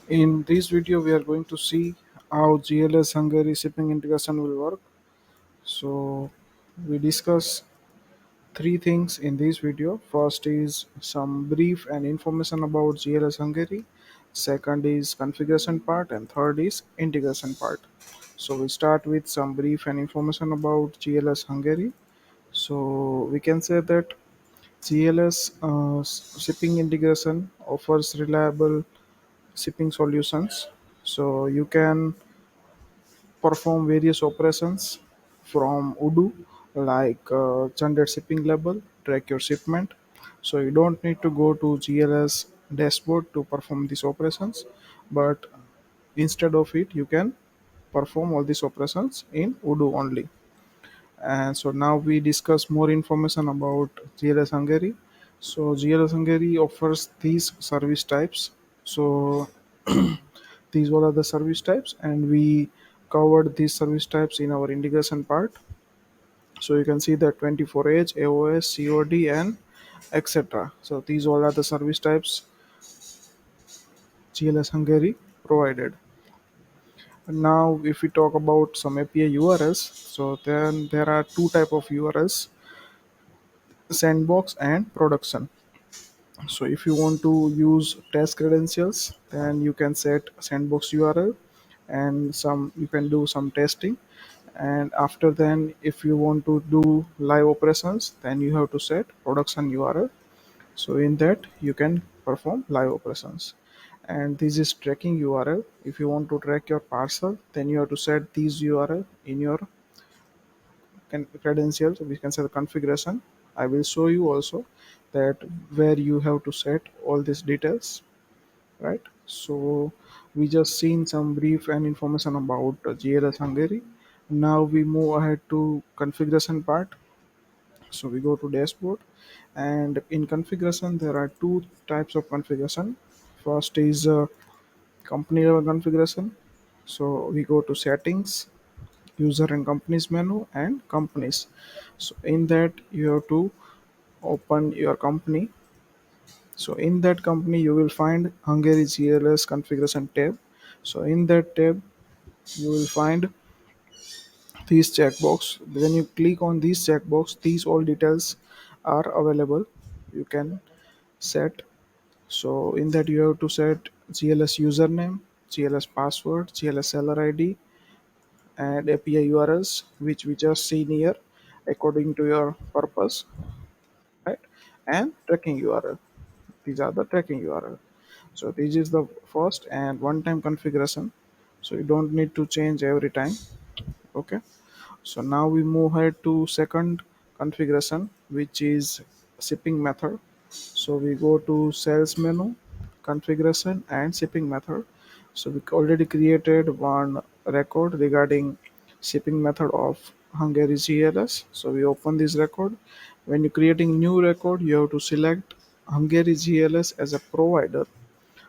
In this video, we are going to see how GLS Hungary Shipping Integration will work. So, we discuss three things in this video. First is some brief and information about GLS Hungary. Second is configuration part, and third is integration part. So, we start with some brief and information about GLS Hungary. So, we can say that GLS shipping integration offers reliable shipping solutions. So you can perform various operations from Odoo like generate shipping label, track your shipment. So you don't need to go to GLS dashboard to perform these operations, but instead of it, you can perform all these operations in Odoo only. And so now we discuss more information about GLS Hungary. So GLS Hungary offers these service types. So these all are the service types, and we covered these service types in our integration part. So you can see that 24H, AOS, COD, and etc. So these all are the service types GLS Hungary provided. Now, if we talk about some API URLs, so then there are two type of URLs: sandbox and production. So if you want to use test credentials, then you can set sandbox URL, and some you can do some testing. And after then, if you want to do live operations, then you have to set production URL. So in that you can perform live operations. And this is tracking URL. If you want to track your parcel, then you have to set these URL in your credentials. We can set the configuration. I will show you also that where you have to set all these details, right? So we just seen some brief and information about GLS Hungary. Now we move ahead to configuration part. So we go to dashboard, and in configuration there are two types of configuration. First is company level configuration. So we go to settings, user and companies menu, and companies. So in that you have to open your company. So in that company you will find Hungary GLS configuration tab. So in that tab you will find this checkbox. When you click on this checkbox, these all details are available. You can set. So in that you have to set GLS username, GLS password, GLS seller ID, and API URLs, which we just seen here according to your purpose, right? And tracking URL. These are the tracking URL. So this is the first and one-time configuration. So you don't need to change every time. Okay. So now we move ahead to second configuration, which is shipping method. So we go to sales menu, configuration, and shipping method. So we already created one record regarding shipping method of Hungary GLS. So we open this record. When you're creating new record, you have to select Hungary GLS as a provider.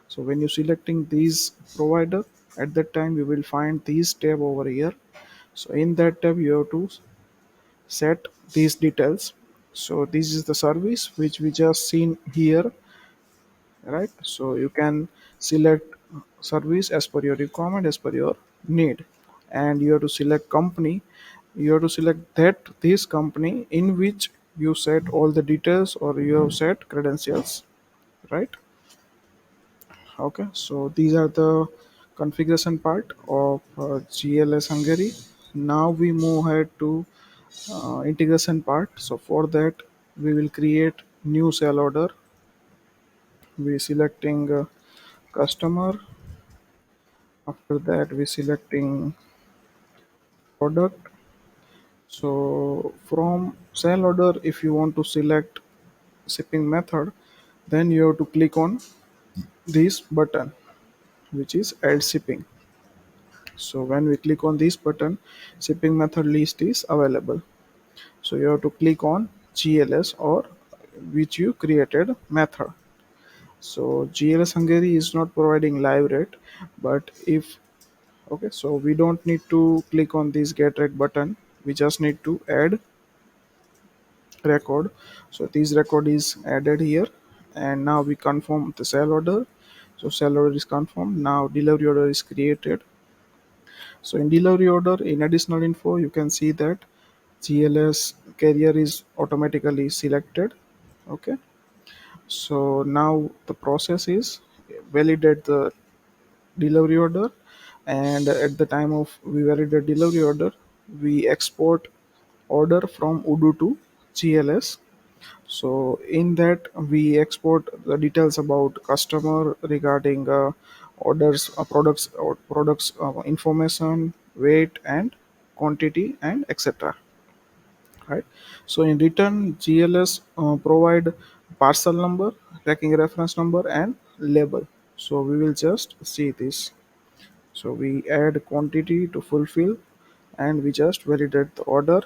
So when you're selecting these provider, at that time you will find this tab over here. So in that tab you have to set these details. So this is the service which we just seen here, right? So you can select service as per your requirement, as per your need. And you have to select company. You have to select that this company in which you set all the details or you have set credentials, right? Okay, so these are the configuration part of GLS Hungary. Now we move ahead to integration part. So for that we will create new sale order. We selecting customer. After that we selecting product. So from sale order, if you want to select shipping method, then you have to click on this button, which is add shipping. So when we click on this button, shipping method list is available. So you have to click on GLS or which you created method. So GLS Hungary is not providing live rate, but if okay, so we don't need to click on this get rate button. We just need to add record. So this record is added here, and now we confirm the sale order. So sell order is confirmed. Now delivery order is created. So in delivery order, in additional info, you can see that GLS carrier is automatically selected. Okay. So now the process is validate the delivery order, and at the time of we validate delivery order, we export order from Odoo to GLS. So in that we export the details about customer regarding orders, products information, weight and quantity and etc. Right. So in return, GLS provide parcel number, tracking reference number and label. So we will just see this. So we add quantity to fulfill and we just validate the order.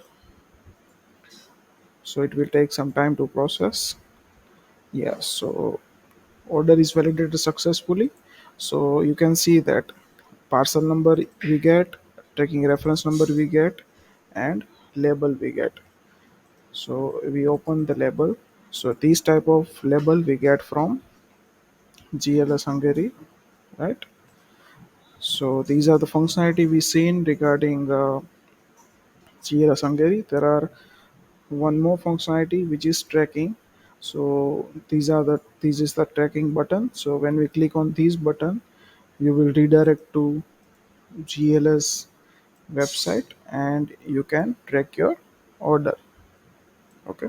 So it will take some time to process. Yeah, so order is validated successfully. So you can see that parcel number we get, tracking reference number we get, and label we get. So we open the label. So these type of label we get from GLS Hungary, right? So these are the functionality we seen regarding GLS Hungary. There are one more functionality which is tracking. So this is the tracking button. So when we click on this button, you will redirect to GLS website and you can track your order. Okay,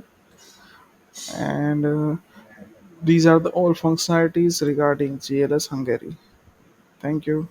and these are the all functionalities regarding GLS Hungary. Thank you.